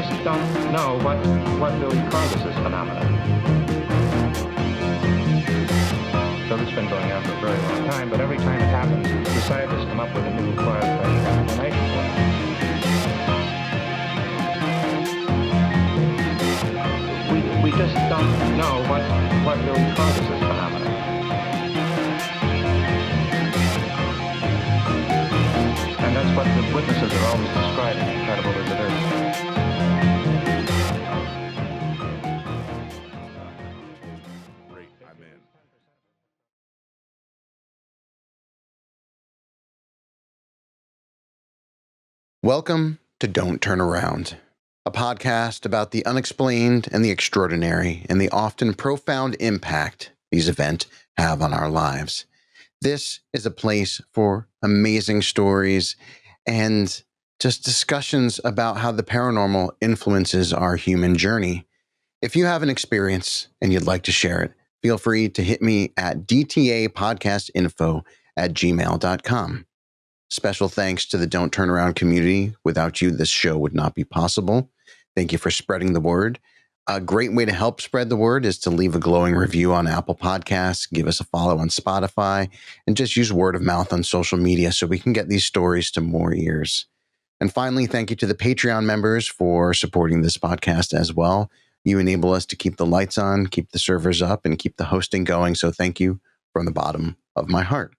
just don't know what really causes this phenomenon. So this has been going on for a very long time, but every time it happens, the scientists come up with a new far-fetched explanation for it. We just don't know what really causes this phenomenon. And that's what the witnesses are always describing, incredible as it is. Great, I'm in. Welcome to Don't Turn Around, a podcast about the unexplained and the extraordinary and the often profound impact these events have on our lives. This is a place for amazing stories and just discussions about how the paranormal influences our human journey. If you have an experience and you'd like to share it, feel free to hit me at dtapodcastinfo@gmail.com. Special thanks to the Don't Turn Around community. Without you, this show would not be possible. Thank you for spreading the word. A great way to help spread the word is to leave a glowing review on Apple Podcasts, give us a follow on Spotify, and just use word of mouth on social media so we can get these stories to more ears. And finally, thank you to the Patreon members for supporting this podcast as well. You enable us to keep the lights on, keep the servers up, and keep the hosting going. So thank you from the bottom of my heart.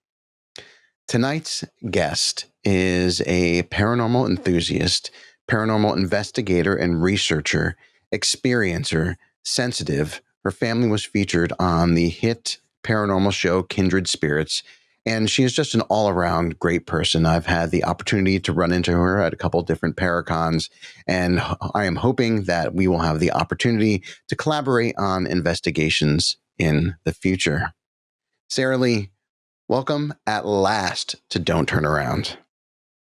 Tonight's guest is a paranormal enthusiast, paranormal investigator and researcher, experiencer, sensitive. Her family was featured on the hit paranormal show Kindred Spirits, and she is just an all-around great person. I've had the opportunity to run into her at a couple different Paracons, and I am hoping that we will have the opportunity to collaborate on investigations in the future. Sara Lee, welcome at last to Don't Turn Around.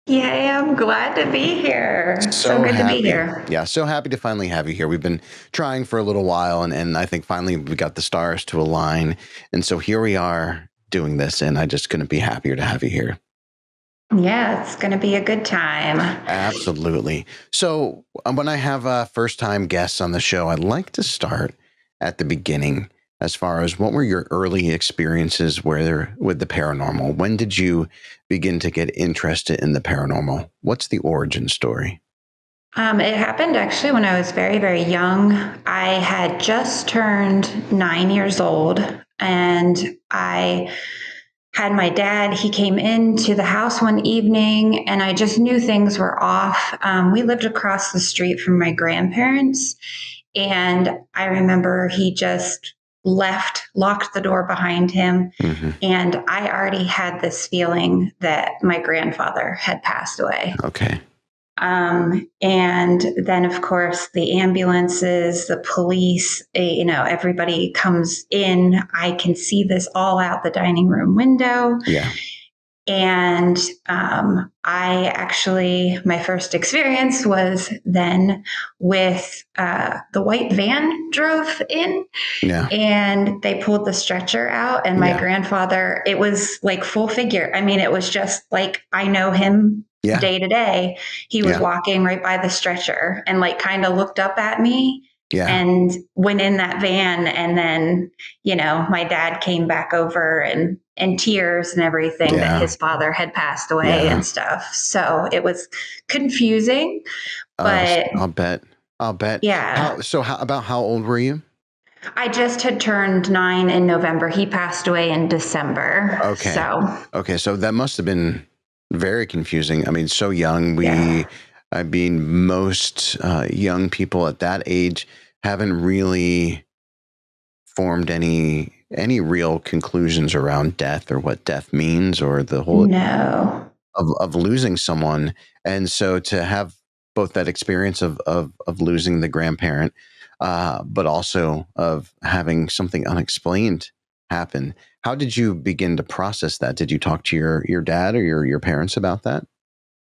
Yay, I'm glad to be here. So good to be here. Yeah, so happy to finally have you here. We've been trying for a little while, and I think finally we got the stars to align. And so here we are doing this, and I just couldn't be happier to have you here. Yeah, it's going to be a good time. Absolutely. So when I have first-time guests on the show, I'd like to start at the beginning as far as what were your early experiences with the paranormal? When did you begin to get interested in the paranormal? What's the origin story? It happened actually when I was very, very young. I had just turned 9 years old, and I had my dad. He came into the house one evening, and I just knew things were off. We lived across the street from my grandparents, and I remember he just locked the door behind him. Mm-hmm. And I already had this feeling that my grandfather had passed away. Okay. And then, of course, the ambulances, the police, everybody comes in. I can see this all out the dining room window. Yeah. And my first experience was then with the white van drove in, and they pulled the stretcher out, and my grandfather, it was like full figure. I mean, it was just like, I know him day to day. He was walking right by the stretcher and like kind of looked up at me. Yeah. And went in that van, and then, my dad came back over and tears and everything that his father had passed away and stuff. So it was confusing, but I'll bet. Yeah. How old were you? I just had turned 9 in November. He passed away in December. Okay. So that must have been very confusing. I mean, so young. Most young people at that age haven't really formed any real conclusions around death or what death means or the whole of losing someone. And so to have both that experience of losing the grandparent, but also of having something unexplained happen. How did you begin to process that? Did you talk to your dad or your parents about that?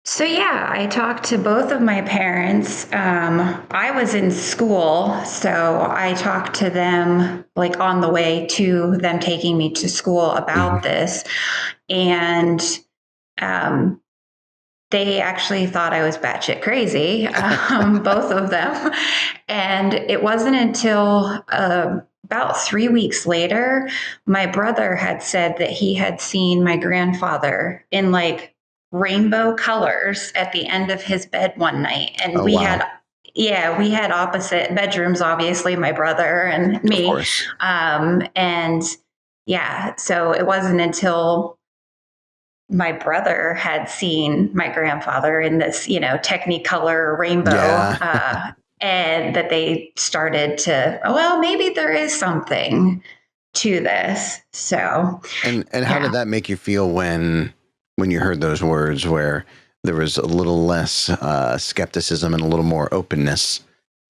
So, I talked to both of my parents. I was in school, so I talked to them like on the way to them taking me to school about this. And they actually thought I was batshit crazy, both of them. And it wasn't until about 3 weeks later, my brother had said that he had seen my grandfather in like rainbow colors at the end of his bed one night. And we had opposite bedrooms, obviously, my brother and me. Of course. And yeah, so it wasn't until my brother had seen my grandfather in this, Technicolor rainbow, and that they started to, well, maybe there is something to this. So, and how did that make you feel when you heard those words, where there was a little less skepticism and a little more openness?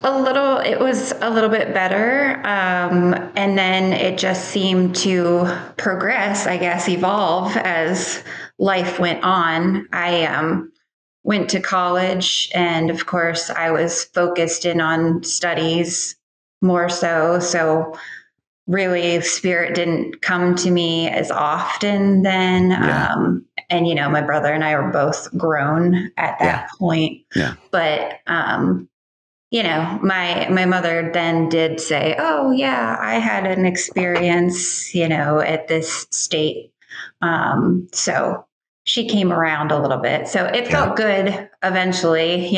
It was a little bit better. And then it just seemed to progress, I guess, evolve as life went on. I went to college, and of course, I was focused in on studies more so. So, really, spirit didn't come to me as often then. And, my brother and I were both grown at that point. Yeah. But, my mother then did say, "Oh yeah, I had an experience, at this state." So she came around a little bit. So it felt good eventually,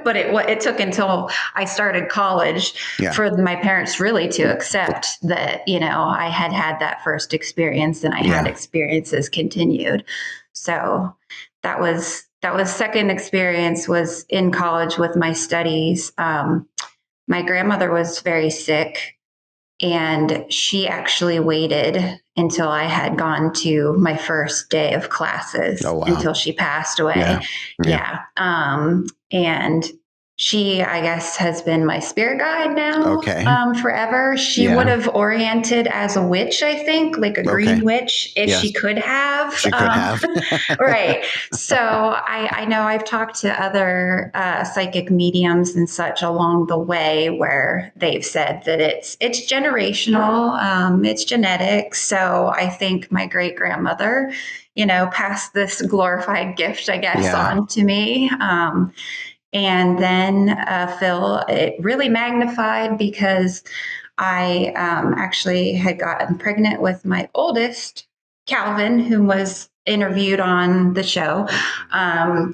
but it took until I started college for my parents really to accept that, I had that first experience, and I had experiences continued. So that was second experience was in college with my studies. My grandmother was very sick, and she actually waited until I had gone to my first day of classes until she passed away. And she, I guess, has been my spirit guide now forever. She would have oriented as a witch, I think, like a green witch, if she could have. She could have. Right. So I know I've talked to other psychic mediums and such along the way where they've said that it's generational, it's genetic. So I think my great grandmother, passed this glorified gift, I guess, on to me. And then Phil, it really magnified because I actually had gotten pregnant with my oldest, Calvin, who was interviewed on the show. I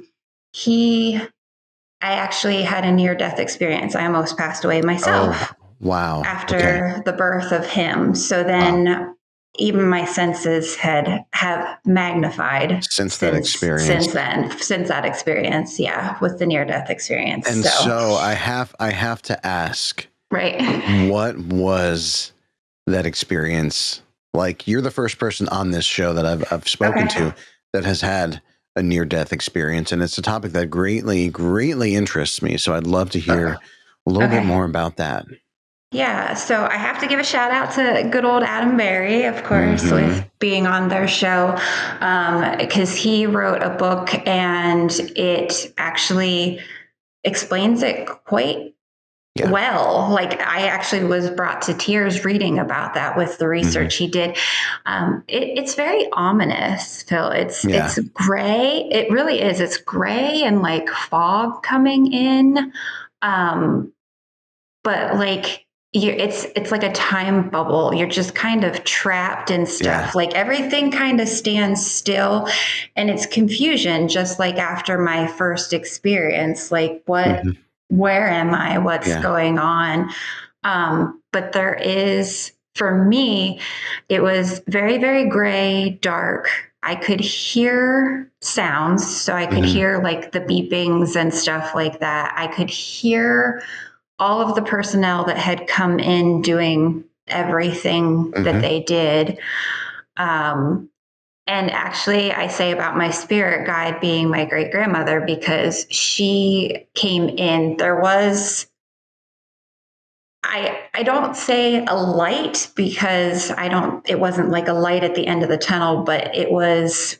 actually had a near-death experience. I almost passed away myself. Oh, wow. After the birth of him. So then even my senses have magnified since that experience. Since that experience, with the near-death experience. And so I have to ask, right? What was that experience like? You're the first person on this show that I've spoken to that has had a near-death experience, and it's a topic that greatly interests me. So I'd love to hear a little bit more about that. Yeah, so I have to give a shout out to good old Adam Berry, of course, with being on their show, because he wrote a book and it actually explains it quite well. Like, I actually was brought to tears reading about that with the research he did. It's very ominous, Phil. It's gray. It really is. It's gray and like fog coming in, but like. It's like a time bubble. You're just kind of trapped in stuff. Like everything kind of stands still, and it's confusion. Just like after my first experience, like where am I? What's going on? But there is, for me, it was very, very gray, dark. I could hear sounds, so I could hear like the beepings and stuff like that. I could hear all of the personnel that had come in doing everything that they did. And actually, I say about my spirit guide being my great grandmother because she came in. There was, I don't say a light because it wasn't like a light at the end of the tunnel, but it was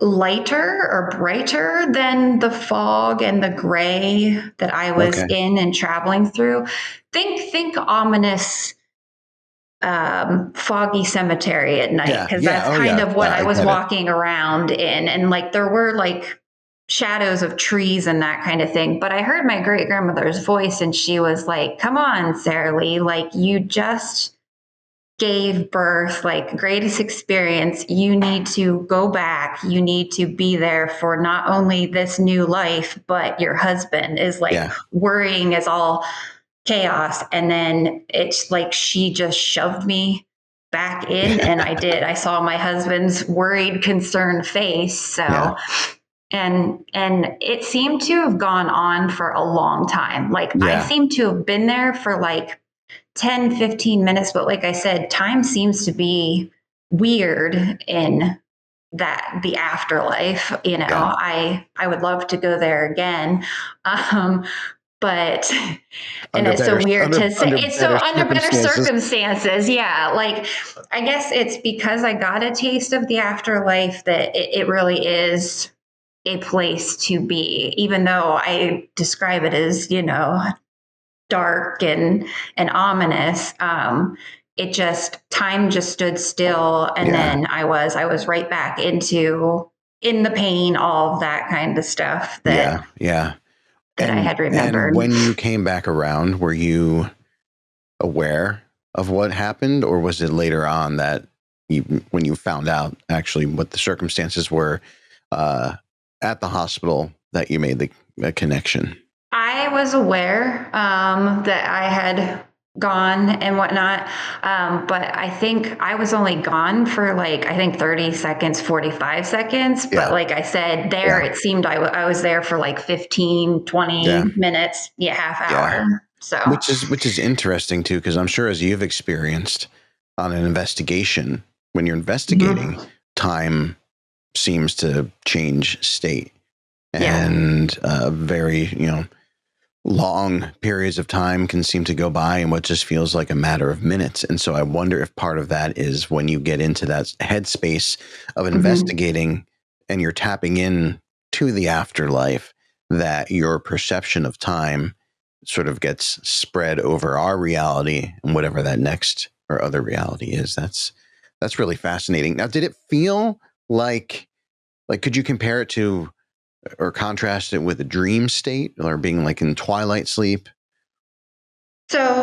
lighter or brighter than the fog and the gray that I was in and traveling through. Think ominous foggy cemetery at night, because that's kind of what I was walking around in. And like there were like shadows of trees and that kind of thing. But I heard my great grandmother's voice and she was like, come on, Sara Lee, like you just gave birth, like greatest experience. You need to go back. You need to be there for not only this new life, but your husband is like worrying is all chaos. And then it's like she just shoved me back in and I did. I saw my husband's worried, concerned face. So and it seemed to have gone on for a long time. Like I seem to have been there for like 10, 15 minutes. But like I said, time seems to be weird in the afterlife. You know, I would love to go there again. But and it's so weird to say. It's so under better circumstances. Yeah. Like, I guess it's because I got a taste of the afterlife that it really is a place to be, even though I describe it as, you know, dark and ominous. It just, time just stood still. And then I was right back in the pain, all of that kind of stuff that I had remembered. And when you came back around, were you aware of what happened, or was it later on that when you found out actually what the circumstances were at the hospital that you made the connection? I was aware that I had gone and whatnot. But I think I was only gone for 30 seconds, 45 seconds. But like I said, it seemed I was there for like 15, 20 minutes, half hour. So which is interesting too, because I'm sure as you've experienced on an investigation, when you're investigating, time seems to change state, and very, long periods of time can seem to go by in what just feels like a matter of minutes. And so I wonder if part of that is when you get into that headspace of investigating and you're tapping in to the afterlife, that your perception of time sort of gets spread over our reality and whatever that next or other reality is. That's really fascinating. Now, did it feel like could you compare it to or contrast it with a dream state or being like in twilight sleep? So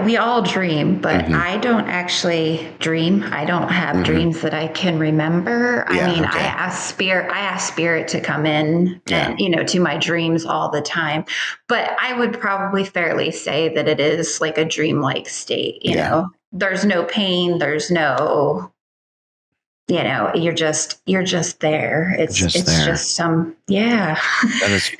we all dream, but I don't actually dream. I don't have dreams that I can remember. I mean, I ask spirit to come in and, to my dreams all the time, but I would probably fairly say that it is like a dreamlike state. You know, there's no pain. There's no, you're just there. It's just some, That is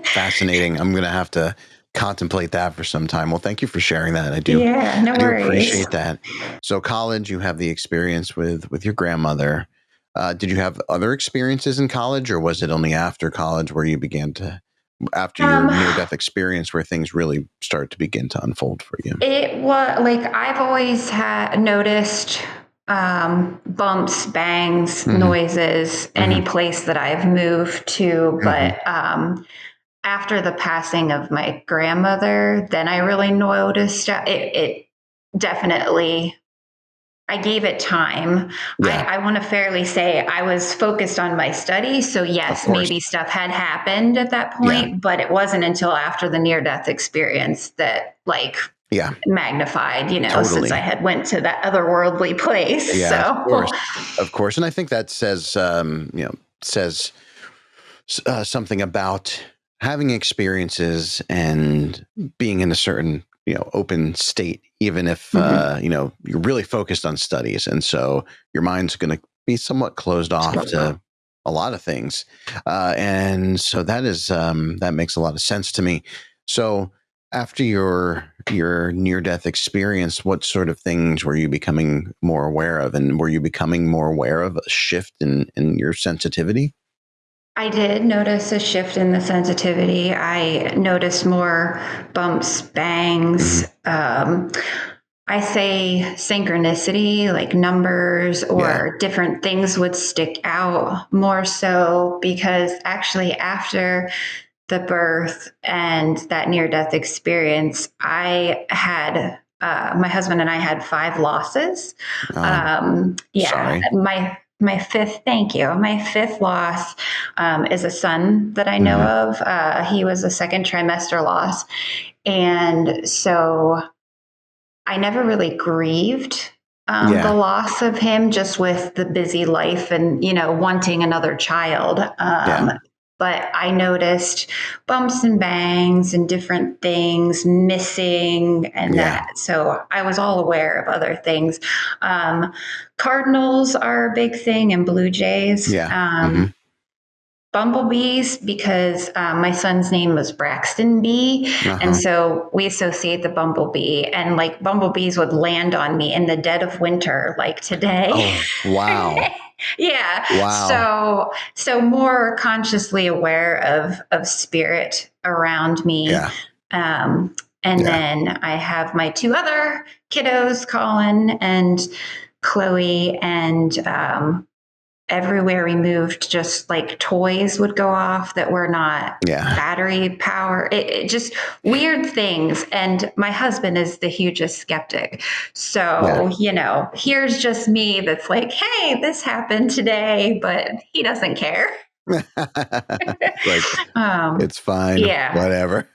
fascinating. I'm going to have to contemplate that for some time. Well, thank you for sharing that. I do. Yeah, no worries. Appreciate that. So college, you have the experience with your grandmother. Did you have other experiences in college, or was it only after college where you began to, after your near-death experience, where things really started to begin to unfold for you? It was like, I've always noticed bumps, bangs, noises, any place that I've moved to. But after the passing of my grandmother, then I really noticed it definitely, I gave it time. I want to fairly say I was focused on my study. So yes, maybe stuff had happened at that point, but it wasn't until after the near-death experience that magnified, since I had went to that otherworldly place. Yeah, so. Of course. And I think that says, something about having experiences and being in a certain, open state, even if, you're really focused on studies. And so your mind's going to be somewhat closed off to a lot of things. And so that is, that makes a lot of sense to me. So after your near-death experience, what sort of things were you becoming more aware of? And were you becoming more aware of a shift in your sensitivity? I did notice a shift in the sensitivity. I noticed more bumps, bangs. I say synchronicity, like numbers or different things would stick out more so, because actually after the birth and that near-death experience, I had my husband and I had 5 losses. Sorry. My fifth, thank you. My fifth loss is a son that I know of. He was a second trimester loss. And so I never really grieved the loss of him, just with the busy life and, wanting another child. But I noticed bumps and bangs and different things missing and that. So I was all aware of other things. Cardinals are a big thing, and blue jays. Bumblebees, because my son's name was Braxton Bee. And so we associate the bumblebee, and like bumblebees would land on me in the dead of winter, like today. Oh, wow. Yeah. Wow. So more consciously aware of spirit around me. And then I have my 2 other kiddos, Colin and Chloe, and everywhere we moved, just like toys would go off that were not battery power. It just weird things. And my husband is the hugest skeptic. So, here's just me that's like, hey, this happened today, but he doesn't care. It's fine. Whatever.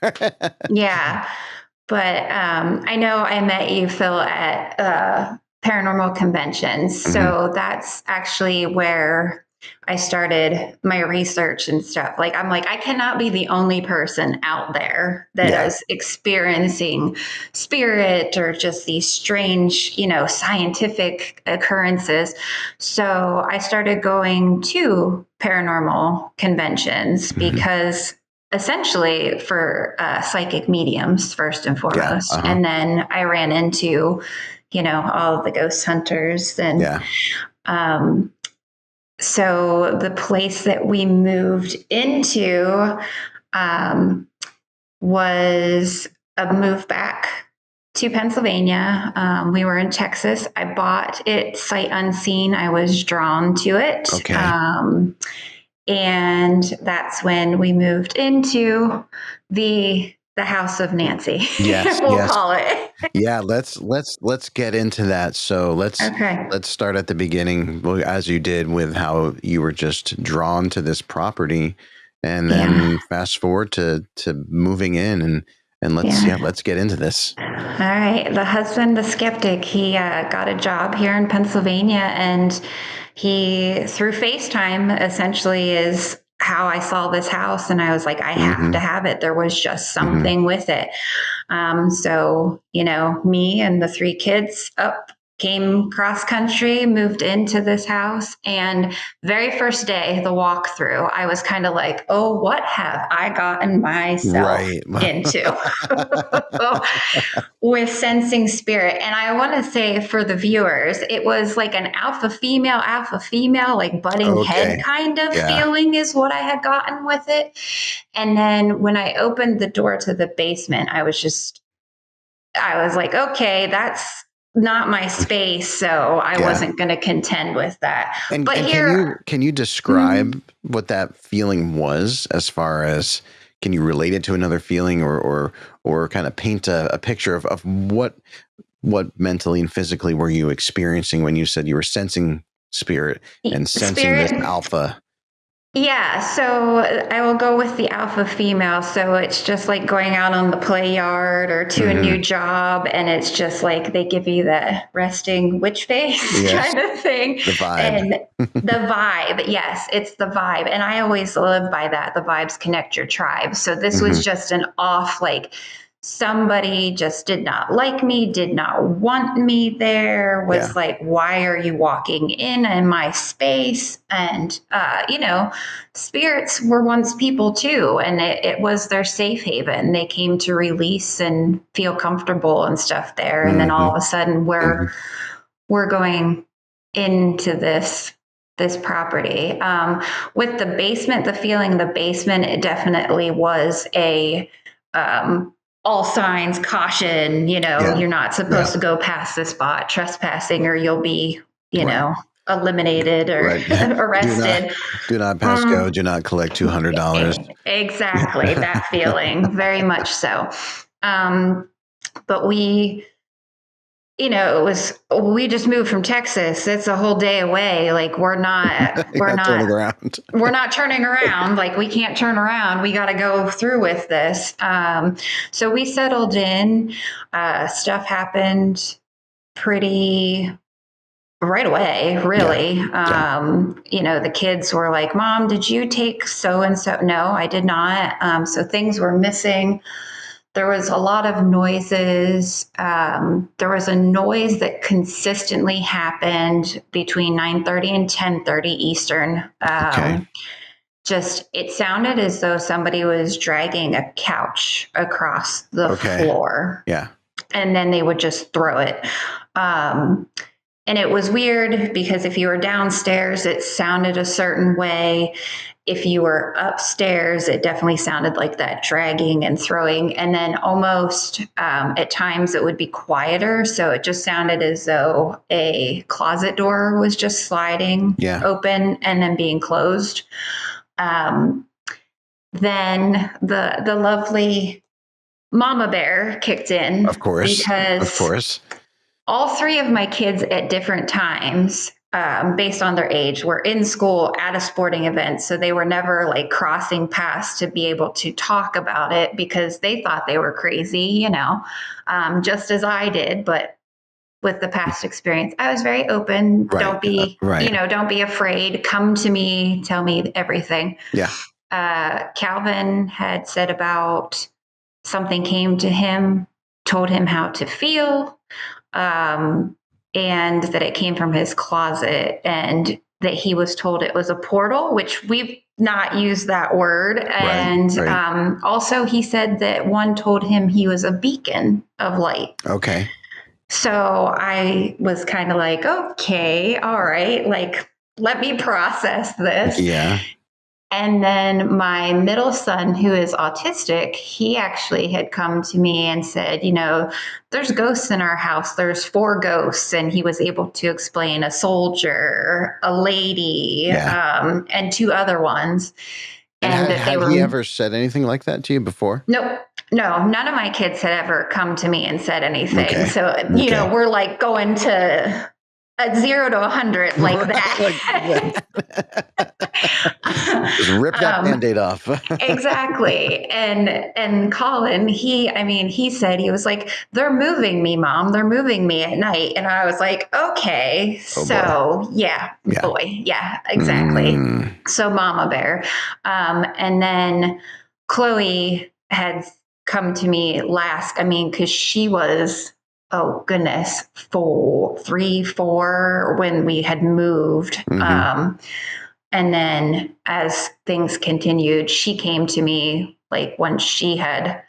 But I know I met you, Phil, at paranormal conventions. So that's actually where I started my research and stuff. Like, I'm like, I cannot be the only person out there that is experiencing spirit or just these strange, scientific occurrences. So I started going to paranormal conventions because essentially for psychic mediums, first and foremost. And then I ran into all of the ghost hunters. And so the place that we moved into was a move back to Pennsylvania. We were in Texas. I bought it sight unseen. I was drawn to it. And that's when we moved into the House of Nancy. We'll call it. Let's get into that. So let's start at the beginning, as you did, with how you were just drawn to this property, and then fast forward to moving in, and let's get into this. All right. The husband, the skeptic, he got a job here in Pennsylvania, and he, through FaceTime, essentially is how I saw this house. And I was like, I have to have it. There was just something with it. So, me and the 3 kids came cross country, moved into this house. And very first day, the walkthrough, I was kind of like, oh, what have I gotten myself into with sensing spirit? And I want to say for the viewers, it was like an alpha female, like butting head kind of feeling is what I had gotten with it. And then when I opened the door to the basement, I was like, okay, that's not my space, so I wasn't going to contend with that. But can you describe what that feeling was? As far as, can you relate it to another feeling, or kind of paint a picture of what mentally and physically were you experiencing when you said you were sensing spirit and sensing this alpha? Yeah, so I will go with the alpha female. So it's just like going out on the play yard or to a new job, and it's just like they give you the resting witch face kind of thing. The vibe. And the vibe, yes, it's the vibe. And I always live by that. The vibes connect your tribe. So this was just an off, like, somebody just did not like me, did not want me there, was like, why are you walking in my space? And, spirits were once people too. And it was their safe haven. They came to release and feel comfortable and stuff there. And then all of a sudden we're going into this property. With the basement, the feeling in the basement, it definitely was a, all signs, caution, you're not supposed to go past this spot, trespassing, or you'll be, eliminated or arrested. Do not pass go. Do not collect $200. Exactly. That feeling, very much so. But we we just moved from Texas. It's a whole day away. Like we're not turning around. We're not turning around. Like we can't turn around. We got to go through with this. So we settled in. Stuff happened pretty right away, really. The kids were like, Mom, did you take so-and-so? No, I did not. So things were missing. There was a lot of noises. There was a noise that consistently happened between 9:30 and 10:30 Eastern. It sounded as though somebody was dragging a couch across the floor. Yeah. And then they would just throw it. And it was weird because if you were downstairs, it sounded a certain way. If you were upstairs, it definitely sounded like that dragging and throwing. And then almost at times it would be quieter. So it just sounded as though a closet door was just sliding open and then being closed. Then the lovely mama bear kicked in. Of course. All three of my kids at different times, based on their age, were in school at a sporting event. So they were never like crossing paths to be able to talk about it because they thought they were crazy, just as I did. But with the past experience, I was very open. Right. Don't be afraid. Come to me. Tell me everything. Yeah. Calvin had said about something came to him, told him how to feel. And that it came from his closet and that he was told it was a portal, which we've not used that word. And also he said that one told him he was a beacon of light. Okay. So I was kind of like, okay, all right, like, let me process this. Yeah. And then my middle son, who is autistic, he actually had come to me and said, there's ghosts in our house. There's 4 ghosts. And he was able to explain a soldier, a lady, and 2 other ones. And had he ever said anything like that to you before? Nope. No, none of my kids had ever come to me and said anything. Okay. So, we're like going to at 0 to 100 like that. Just rip that Band-Aid off. Exactly. And Colin, he said, he was like, they're moving me, Mom. They're moving me at night. And I was like, okay. Boy, exactly. So Mama Bear. And then Chloe had come to me last, because she was, oh goodness, 4 when we had moved. And then as things continued, she came to me like when she had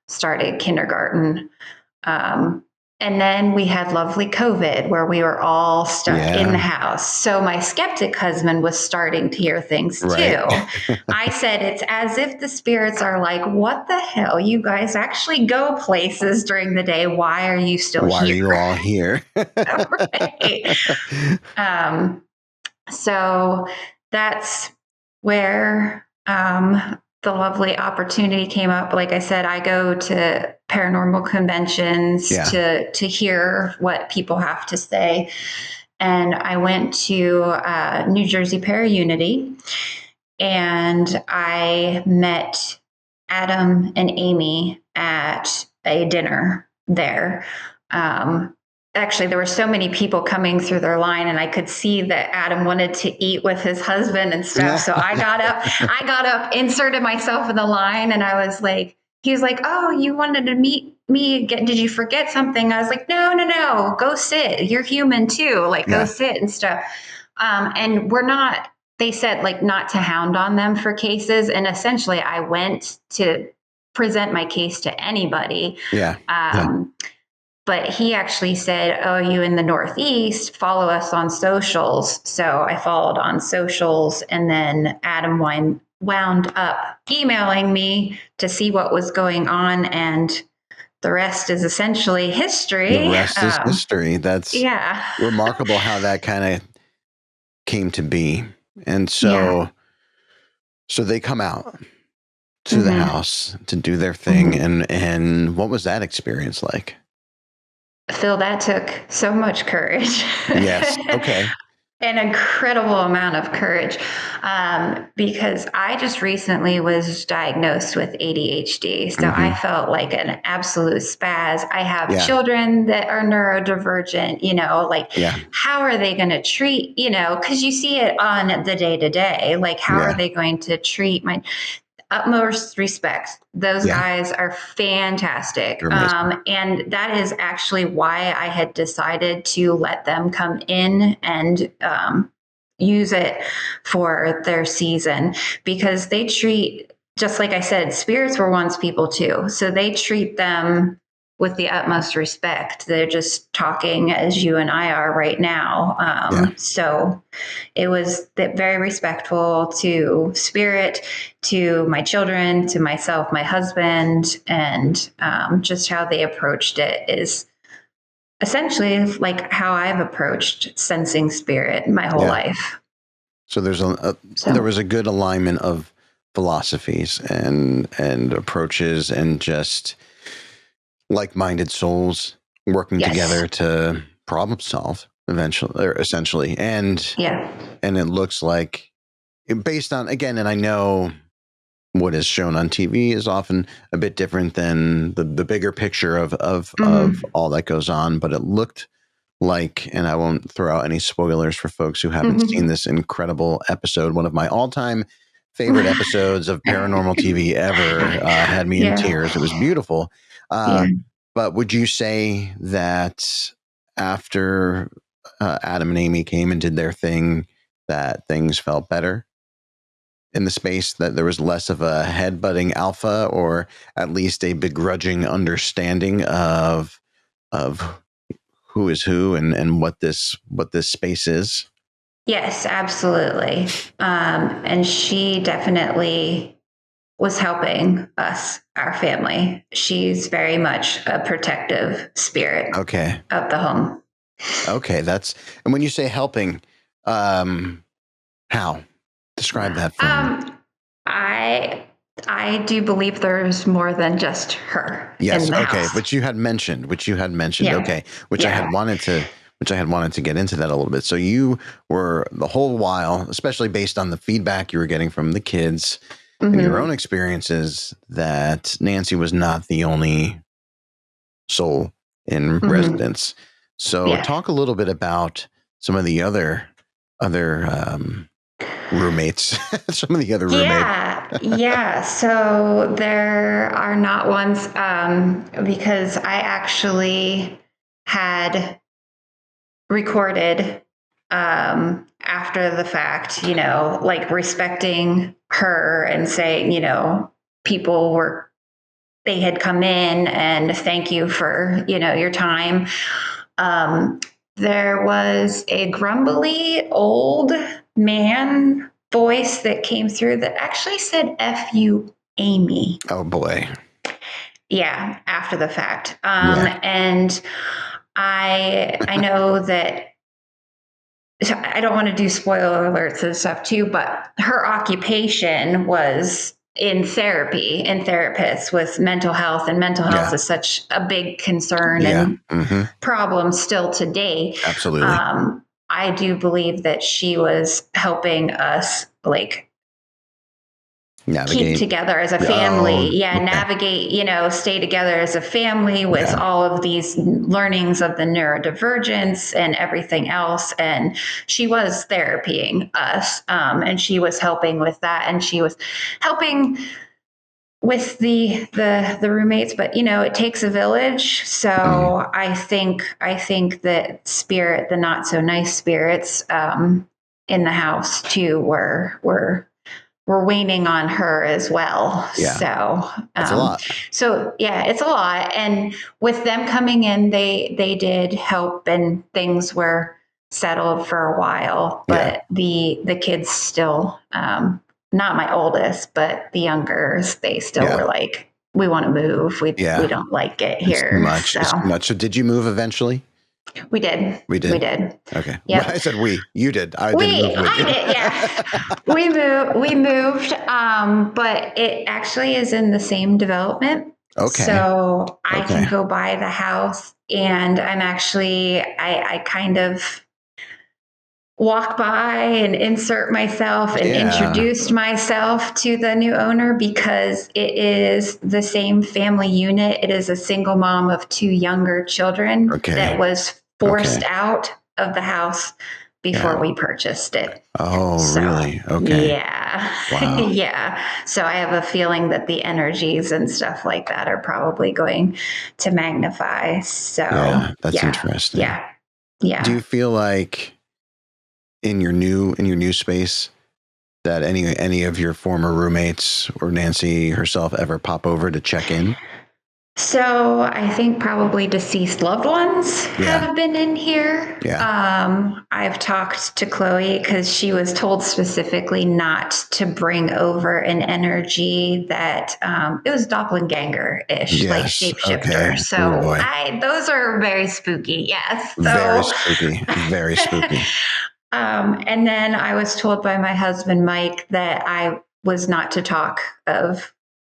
started kindergarten. And then we had lovely COVID where we were all stuck in the house. So my skeptic husband was starting to hear things too. I said, it's as if the spirits are like, what the hell? You guys actually go places during the day. Why are you still here? Why are you all here? So that's where the lovely opportunity came up. Like I said, I go to paranormal conventions to hear what people have to say. And I went to New Jersey Para-Unity and I met Adam and Amy at a dinner there. Actually, there were so many people coming through their line and I could see that Adam wanted to eat with his husband and stuff. So I got up, inserted myself in the line and I was like, he was like, oh, you wanted to meet me again. Did you forget something? I was like, no, go sit. You're human too. Like go sit and stuff. And they said like not to hound on them for cases. And essentially I went to present my case to anybody. But he actually said, oh, you in the Northeast, follow us on socials. So I followed on socials and then Adam wound up emailing me to see what was going on. And the rest is essentially history. The rest is history. That's remarkable how that kind of came to be. And so they come out to the house to do their thing. And what was that experience like? Phil, that took so much courage. Yes. Okay. An incredible amount of courage, because I just recently was diagnosed with ADHD. So I felt like an absolute spaz. I have children that are neurodivergent, like how are they going to treat, because you see it on the day to day, like how are they going to treat my utmost respect. Those guys are fantastic. And that is actually why I had decided to let them come in and use it for their season, because they treat, just like I said, spirits were once people too. So they treat them with the utmost respect. They're just talking as you and I are right now. So it was very respectful to spirit, to my children, to myself, my husband, and just how they approached it is essentially like how I've approached sensing spirit my whole life. So there was a good alignment of philosophies and approaches, and just like-minded souls working together to problem solve eventually, or essentially. And it looks like, based on, again, and I know what is shown on TV is often a bit different than the bigger picture of all that goes on, but it looked like, and I won't throw out any spoilers for folks who haven't seen this incredible episode, one of my all-time favorite episodes of paranormal TV ever, had me in tears. It was beautiful. But would you say that after Adam and Amy came and did their thing, that things felt better in the space, that there was less of a headbutting alpha, or at least a begrudging understanding of who is who and what this space is? Yes, absolutely. And she definitely was helping us, our family. She's very much a protective spirit of the home. Okay. And when you say helping, how? Describe that for me. I do believe there's more than just her. Yes. In the okay. house. Which you had mentioned. Okay. I had wanted to get into that a little bit. So you were the whole while, especially based on the feedback you were getting from the kids and your own experiences, that Nancy was not the only soul in residence. So talk a little bit about some of the other roommates, some of the other roommates. So there are not ones, because I actually had recorded after the fact, like respecting her and saying, they had come in and thank you for, your time. There was a grumbly old man voice that came through that actually said, F you, Amy. Oh boy. Yeah. After the fact. And I know that, so I don't want to do spoiler alerts and stuff too, but her occupation was in therapy and therapists with mental health, and mental health is such a big concern and problem still today. Absolutely. I do believe that she was helping us keep together as a family. Navigate, stay together as a family with all of these learnings of the neurodivergence and everything else. And she was therapying us, and she was helping with that, and she was helping with the roommates, but it takes a village. So I think that spirit, the not so nice spirits in the house too, were waning on her as well. So it's a lot. So it's a lot. And with them coming in, they did help, and things were settled for a while. But the kids still, not my oldest, but the youngers, they still were like, we want to move. We don't like it here. It's too much. So did you move eventually? We did. Okay. Yeah. Well, I said we. You did. I didn't move with you. We moved. But it actually is in the same development. Okay. So I can go by the house, and I kind of walk by and insert myself and introduced myself to the new owner because it is the same family unit. It is a single mom of 2 younger children that was forced out of the house before we purchased it. Oh, so, really? Okay. Yeah. Wow. Yeah. So I have a feeling that the energies and stuff like that are probably going to magnify. So that's interesting. Yeah. Do you feel like in your new space that any of your former roommates or Nancy herself ever pop over to check in? So I think probably deceased loved ones have been in here. I've talked to Chloe because she was told specifically not to bring over an energy that it was doppelganger-ish, like shapeshifter. Okay. So those are very spooky. Yes. So, very spooky. Very spooky. And then I was told by my husband, Mike, that I was not to talk of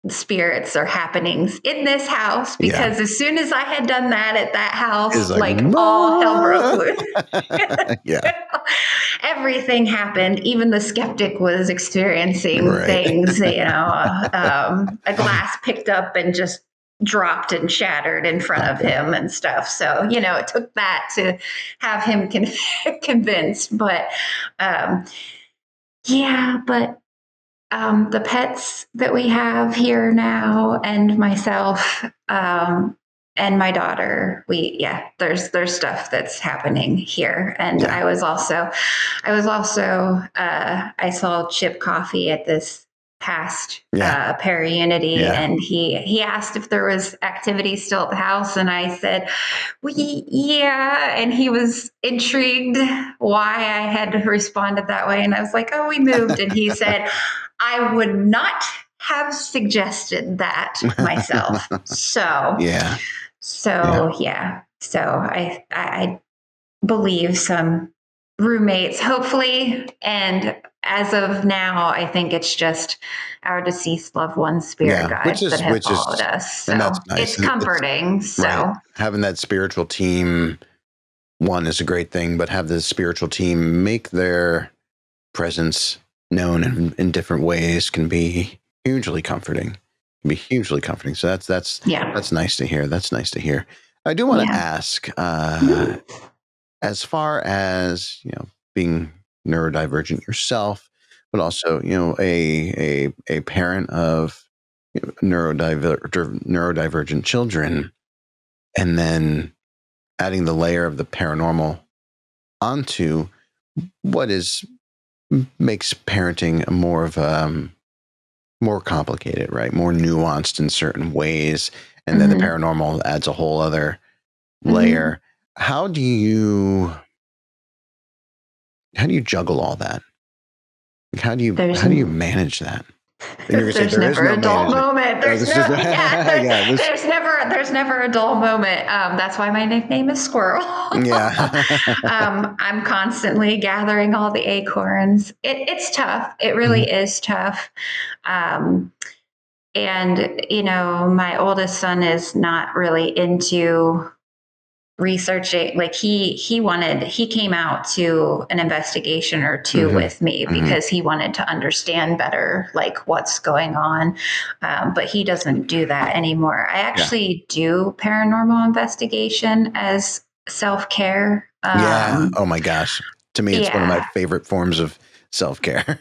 spirits or happenings in this house because as soon as I had done that at that house, like all hell broke loose. Everything happened. Even the skeptic was experiencing things, a glass picked up and just dropped and shattered in front of him and stuff. So, it took that to have him convinced. But the pets that we have here now and myself and my daughter, there's stuff that's happening here. And I saw Chip Coffee at this past Para-Unity, and he asked if there was activity still at the house, and I said, well, yeah, and he was intrigued why I had responded that way, and I was like, oh, we moved, and he said, I would not have suggested that myself. So I believe some roommates, hopefully. And as of now, I think it's just our deceased loved one's spirit guides that have followed us. So and that's nice. It's comforting. Having that spiritual team, one, is a great thing, but have the spiritual team make their presence known in different ways can be hugely comforting. So that's nice to hear. That's nice to hear. I do want to ask, as far as being neurodivergent yourself, but also a parent of neurodivergent children, and then adding the layer of the paranormal onto what makes parenting more complicated, right? More nuanced in certain ways, and then the paranormal adds a whole other layer. How do you juggle all that? How do you manage that? There's never a dull moment. There's never a dull moment. That's why my nickname is Squirrel. I'm constantly gathering all the acorns. It's tough. It really is tough. And my oldest son is not really into researching. Like he came out to an investigation or two with me because he wanted to understand better, like what's going on. But he doesn't do that anymore. I actually do paranormal investigation as self-care. Oh my gosh. To me, it's one of my favorite forms of self-care.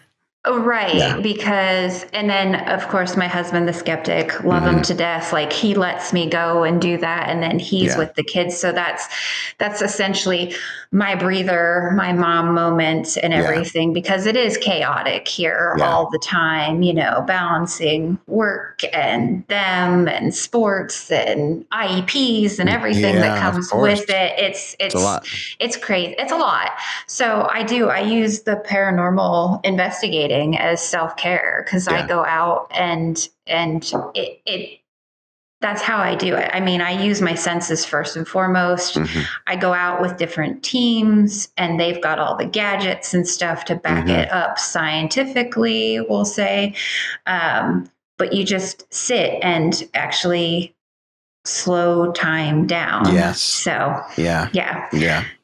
Right. Because, and then of course, my husband, the skeptic, love him to death. Like he lets me go and do that. And then he's with the kids. So that's essentially my breather, my mom moment and everything, because it is chaotic here all the time, balancing work and them and sports and IEPs and everything that comes with it. It's a lot. It's crazy. It's a lot. So I use the paranormal investigating as self-care because I go out and that's how I do it. I mean, I use my senses first and foremost. I go out with different teams and they've got all the gadgets and stuff to back it up scientifically, we'll say. but you just sit and actually slow time down. Yes. So yeah.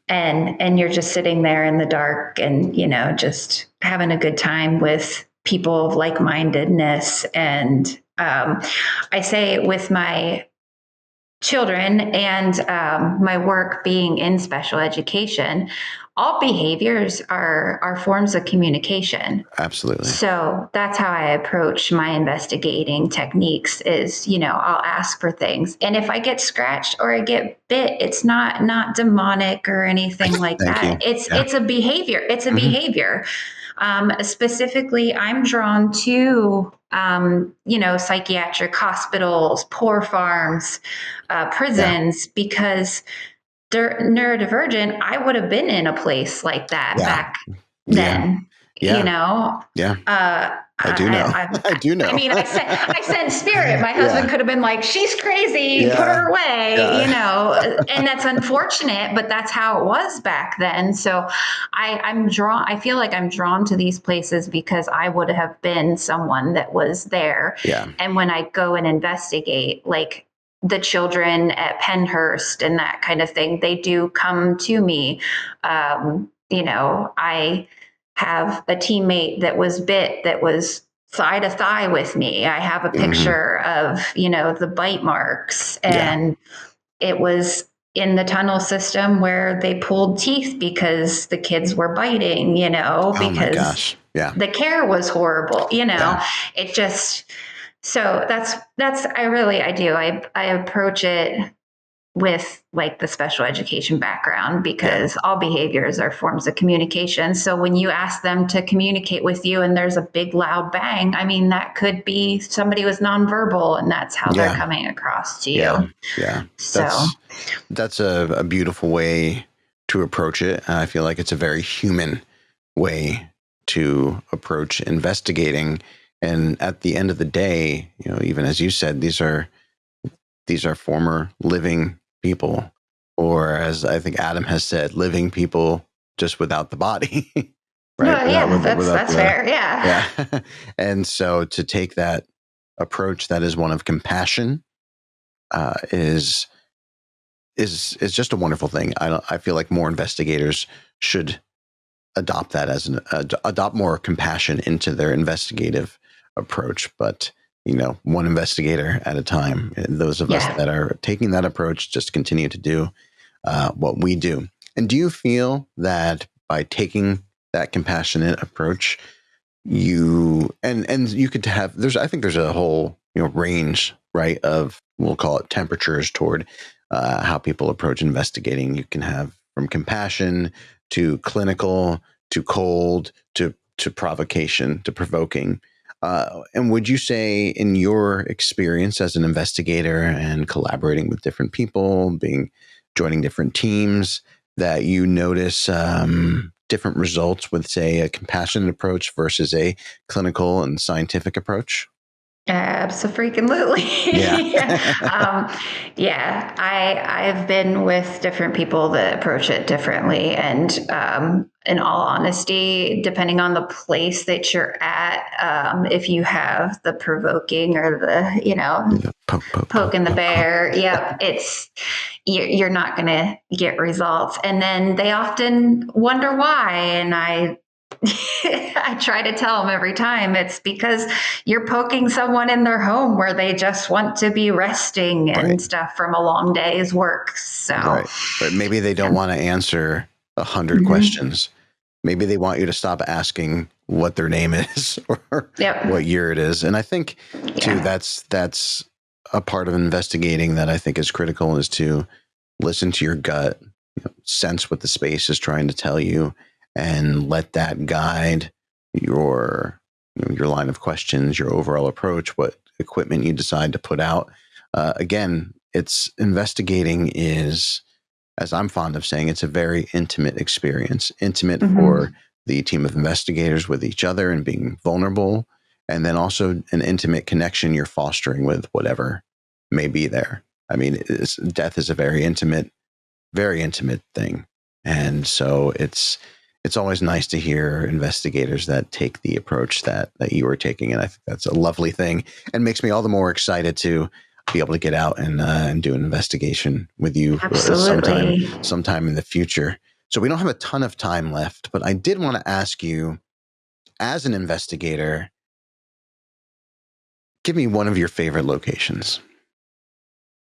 And you're just sitting there in the dark and, just having a good time with people of like-mindedness. And I say with my children and my work being in special education, all behaviors are forms of communication. Absolutely. So that's how I approach my investigating techniques is, I'll ask for things. And if I get scratched or I get bit, it's not demonic or anything like that. It's a behavior. It's a behavior. Specifically, I'm drawn to, psychiatric hospitals, poor farms, prisons, because they're neurodivergent. I would have been in a place like that back then. I do know. I do know. I mean, I sent spirit. My husband could have been like, she's crazy, put her away, and that's unfortunate, but that's how it was back then. So I feel like I'm drawn to these places because I would have been someone that was there. Yeah. And when I go and investigate, like the children at Pennhurst and that kind of thing, they do come to me. I have a teammate that was bit that was thigh to thigh with me. I have a picture of, the bite marks, and it was in the tunnel system where they pulled teeth because the kids were biting, because the care was horrible, it just, so I approach it with like the special education background, because all behaviors are forms of communication. So when you ask them to communicate with you and there's a big loud bang, I mean, that could be somebody was nonverbal and that's how they're coming across to you. Yeah. So that's a beautiful way to approach it. I feel like it's a very human way to approach investigating. And at the end of the day, even as you said, these are former living people, or as I think Adam has said, living people just without the body. Right? Well, that's fair. Yeah. And so to take that approach that is one of compassion is just a wonderful thing. I feel like more investigators should adopt that as adopt more compassion into their investigative approach. But one investigator at a time. Those of us that are taking that approach just continue to do what we do. And do you feel that by taking that compassionate approach, you could have, I think there's a whole range, right, of, we'll call it temperatures toward how people approach investigating. You can have from compassion to clinical to cold to provocation to provoking. And would you say, in your experience as an investigator and collaborating with different people, joining different teams, that you notice different results with, say, a compassionate approach versus a clinical and scientific approach? Absolutely. I've been with different people that approach it differently. And in all honesty, depending on the place that you're at, if you have the provoking or the, poking the bear, you're not going to get results. And then they often wonder why. And I try to tell them every time it's because you're poking someone in their home where they just want to be resting and stuff from a long day's work. So, but maybe they don't want to answer 100 questions. Maybe they want you to stop asking what their name is or what year it is. And I think too, that's a part of investigating that I think is critical, is to listen to your gut, sense what the space is trying to tell you, and let that guide your line of questions, your overall approach, what equipment you decide to put out. Again, it's investigating is, as I'm fond of saying, it's a very intimate experience, intimate for the team of investigators with each other and being vulnerable, and then also an intimate connection you're fostering with whatever may be there. I mean, death is a very intimate thing. And so it's it's always nice to hear investigators that take the approach that you are taking. And I think that's a lovely thing and makes me all the more excited to be able to get out and do an investigation with you sometime in the future. So we don't have a ton of time left, but I did want to ask you, as an investigator, give me one of your favorite locations.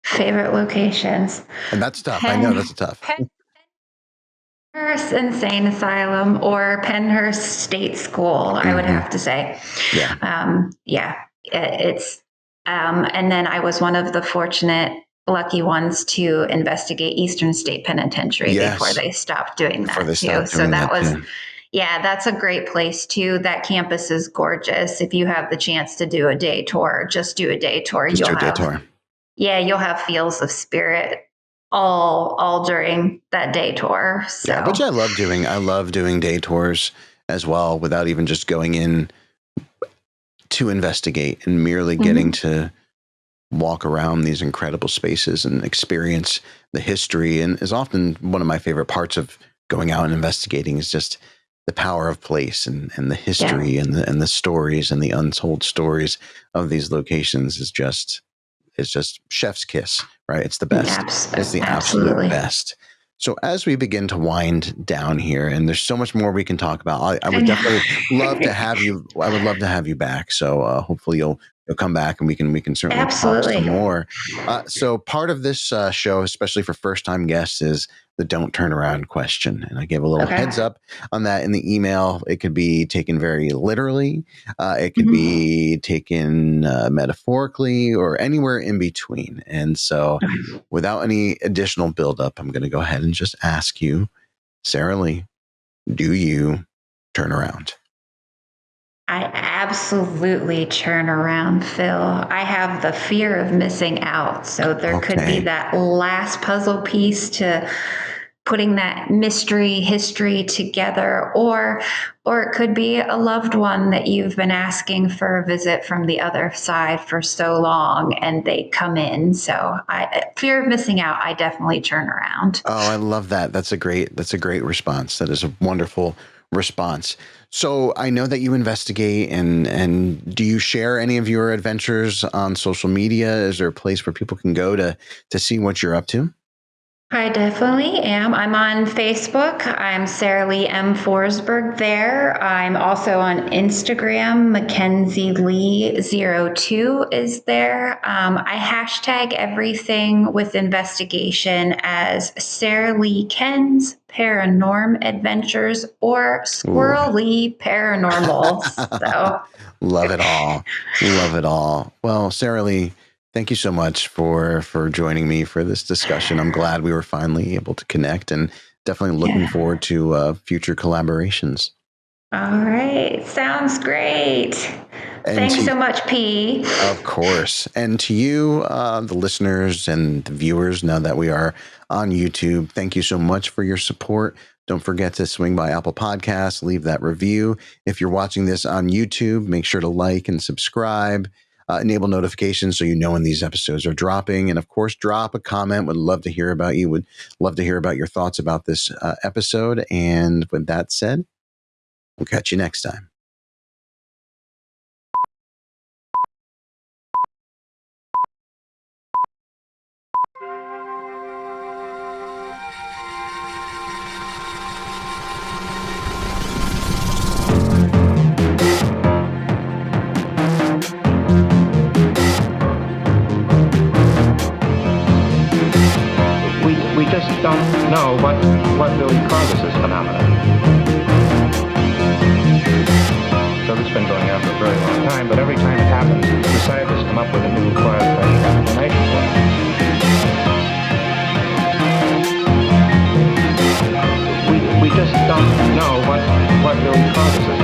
Favorite locations. And that's tough. I know that's tough. Penhurst Insane Asylum or Penhurst State School, I would have to say. It's and then I was one of the fortunate, lucky ones to investigate Eastern State Penitentiary before they stopped doing that too. So that was, that's a great place too. That campus is gorgeous. If you have the chance to do a day tour, just do a day tour. You'll have feels of spirit all during that day tour. So. Yeah, which I love doing. I love doing day tours as well, without even just going in to investigate and merely getting to walk around these incredible spaces and experience the history. And is often one of my favorite parts of going out and investigating is just the power of place and the history and the stories and the untold stories of these locations is just chef's kiss, right? It's the best. It's the absolute best. So as we begin to wind down here, and there's so much more we can talk about, I would definitely love to have you. I would love to have you back. So hopefully you'll come back and we can certainly talk some more. So part of this show, especially for first time guests, is the don't turn around question. And I gave a little heads up on that in the email. It could be taken very literally. It could be taken metaphorically or anywhere in between. And so without any additional buildup, I'm going to go ahead and just ask you, Sara Lee, do you turn around? I absolutely turn around, Phil. I have the fear of missing out. So there could be that last puzzle piece to putting that mystery history together, or it could be a loved one that you've been asking for a visit from the other side for so long and they come in. So fear of missing out, I definitely turn around. Oh, I love that. That's a great response. That is a wonderful response. So I know that you investigate and do you share any of your adventures on social media? Is there a place where people can go to see what you're up to? I definitely am. I'm on Facebook. I'm Sara Lee M. Forsberg there. I'm also on Instagram. Mackenzie Lee 02 is there. I hashtag everything with investigation as Sara Lee Ken's Paranormal Adventures or Squirrel Lee Paranormal. So love it all. Love it all. Well, Sara Lee, thank you so much for joining me for this discussion. I'm glad we were finally able to connect and definitely looking forward to future collaborations. All right. Sounds great. Thanks so much, P. Of course. And to you, the listeners and the viewers, now that we are on YouTube, thank you so much for your support. Don't forget to swing by Apple Podcasts, leave that review. If you're watching this on YouTube, make sure to like and subscribe. Enable notifications so you know when these episodes are dropping. And of course, drop a comment. Would love to hear about you. Would love to hear about your thoughts about this episode. And with that said, we'll catch you next time. We just don't know what really causes this phenomenon. So this has been going on for a very long time, but every time it happens, the scientists come up with a new qualified explanation for it. We just don't know what really causes this